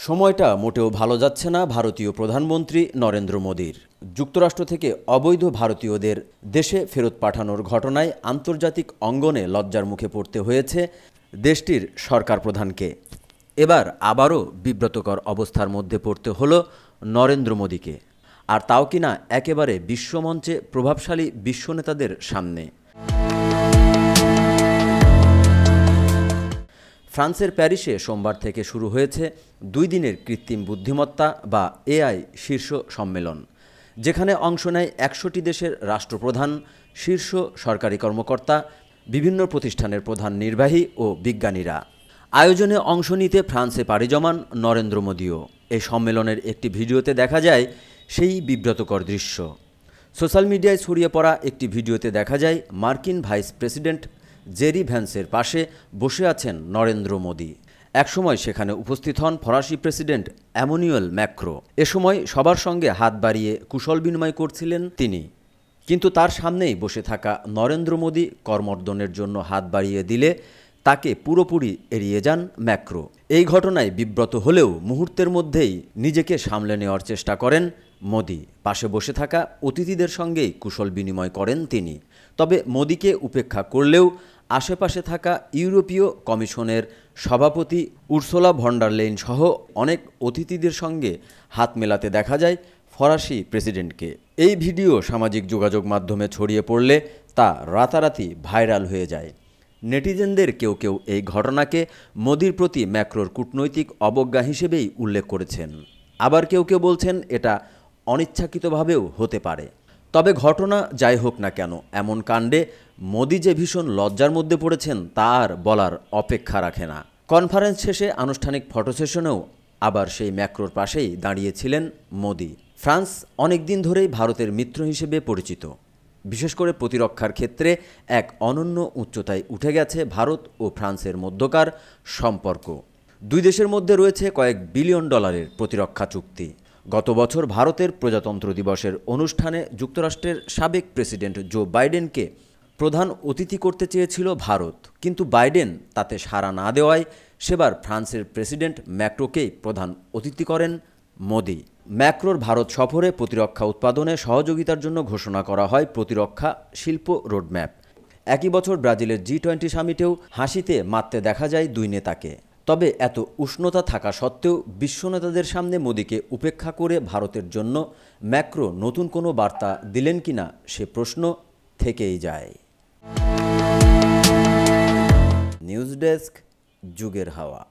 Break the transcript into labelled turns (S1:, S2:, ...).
S1: সময়টা মোটেও ভালো যাচ্ছে না ভারতীয় প্রধানমন্ত্রী নরেন্দ্র মোদীর। যুক্তরাষ্ট্র থেকে অবৈধ ভারতীয়দের দেশে ফেরত পাঠানোর ঘটনায় আন্তর্জাতিক অঙ্গনে লজ্জার মুখে পড়তে হয়েছে দেশটির সরকার প্রধানকে। এবার আবারও বিব্রতকর অবস্থার মধ্যে পড়তে হলো নরেন্দ্র মোদীকে, আর তাও কিনা একেবারে বিশ্বমঞ্চে প্রভাবশালী বিশ্বনেতাদের সামনে। ফ্রান্সের প্যারিসে সোমবার থেকে শুরু হয়েছে 2 দিনের কৃত্রিম বুদ্ধিমত্তা বা এআই শীর্ষ সম্মেলন, যেখানে অংশ নেয় 100টি দেশের রাষ্ট্রপ্রধান, শীর্ষ সরকারি কর্মকর্তা, বিভিন্ন প্রতিষ্ঠানের প্রধান নির্বাহী ও বিজ্ঞানীরা। আয়োজনে অংশ নিতে ফ্রান্সে পাড়ি জমান নরেন্দ্র মোদীও। এই সম্মেলনের একটি ভিডিওতে দেখা যায় সেই বিব্রতকর দৃশ্য। সোশ্যাল মিডিয়ায় ছড়িয়ে পড়া একটি ভিডিওতে দেখা যায় মার্কিন ভাইস প্রেসিডেন্ট জেরি ভ্যান্সের পাশে বসে আছেন নরেন্দ্র মোদী। একসময় সেখানে উপস্থিত হন ফরাসি প্রেসিডেন্ট এমানুয়েল ম্যাক্রো। এ সময় সবার সঙ্গে হাত বাড়িয়ে কুশল বিনিময় করছিলেন তিনি, কিন্তু তার সামনেই বসে থাকা নরেন্দ্র মোদী করমর্দনের জন্য হাত বাড়িয়ে দিলে তাকে পুরোপুরি এড়িয়ে যান ম্যাক্রো। এই ঘটনায় বিব্রত হলেও মুহূর্তের মধ্যেই নিজেকে সামলে নেওয়ার চেষ্টা করেন মোদী। পাশে বসে থাকা অতিথিদের সঙ্গেই কুশল বিনিময় করেন তিনি। তবে মোদীকে উপেক্ষা করলেও আশেপাশে থাকা ইউরোপীয় কমিশনের সভাপতি উর্সুলা ভন ডার লেয়েন সহ অনেক অতিথিদের সঙ্গে হাত মেলাতে দেখা যায় ফরাসি প্রেসিডেন্টকে। এই ভিডিও সামাজিক যোগাযোগ মাধ্যমে ছড়িয়ে পড়লে তা রাতারাতি ভাইরাল হয়ে যায়। নেটিজেনদের কেউ কেউ এই ঘটনাকে মোদীর প্রতি ম্যাক্রোর কূটনৈতিক অবজ্ঞা হিসেবেই উল্লেখ করেছেন। আবার কেউ কেউ বলছেন এটা অনিচ্ছাকৃতভাবেও হতে পারে। তবে ঘটনা যাই হোক না কেন, এমন কাণ্ডে মোদী যে ভীষণ লজ্জার মধ্যে পড়েছেন তা আর বলার অপেক্ষা রাখে না। কনফারেন্স শেষে আনুষ্ঠানিক ফটো সেশনেও আবার সেই ম্যাক্রোর পাশেই দাঁড়িয়েছিলেন মোদী। ফ্রান্স অনেক দিন ধরেই ভারতের মিত্র হিসেবে পরিচিত। বিশেষ করে প্রতিরক্ষার ক্ষেত্রে এক অনন্য উচ্চতায় উঠে গেছে ভারত ও ফ্রান্সের মধ্যকার সম্পর্ক। 2 দেশের মধ্যে রয়েছে কয়েক বিলিয়ন ডলারের প্রতিরক্ষা চুক্তি। গত বছর ভারতের প্রজাতন্ত্র দিবসের অনুষ্ঠানে যুক্তরাষ্ট্রের সাবেক প্রেসিডেন্ট জো বাইডেনকে প্রধান অতিথি করতে চেয়েছিল ভারত, কিন্তু বাইডেন তাতে সাড়া না দেওয়ায় সেবার ফ্রান্সের প্রেসিডেন্ট ম্যাক্রোকেই প্রধান অতিথি করেন মোদী। ম্যাক্রোর ভারত সফরে প্রতিরক্ষা উৎপাদনে সহযোগিতার জন্য ঘোষণা করা হয় প্রতিরক্ষা শিল্প রোডম্যাপ। একই বছর ব্রাজিলের G20 সামিটেও হাসিতে মাততে দেখা যায় 2 নেতাকে। তবে এত উষ্ণতা থাকা সত্ত্বেও বিশ্বনেতাদের সামনে মোদীকে উপেক্ষা করে ভারতের জন্য ম্যাক্রো নতুন কোনো বার্তা দিলেন কিনা সে প্রশ্ন থেকেই যায়। নিউজ ডেস্ক, যুগের হাওয়া।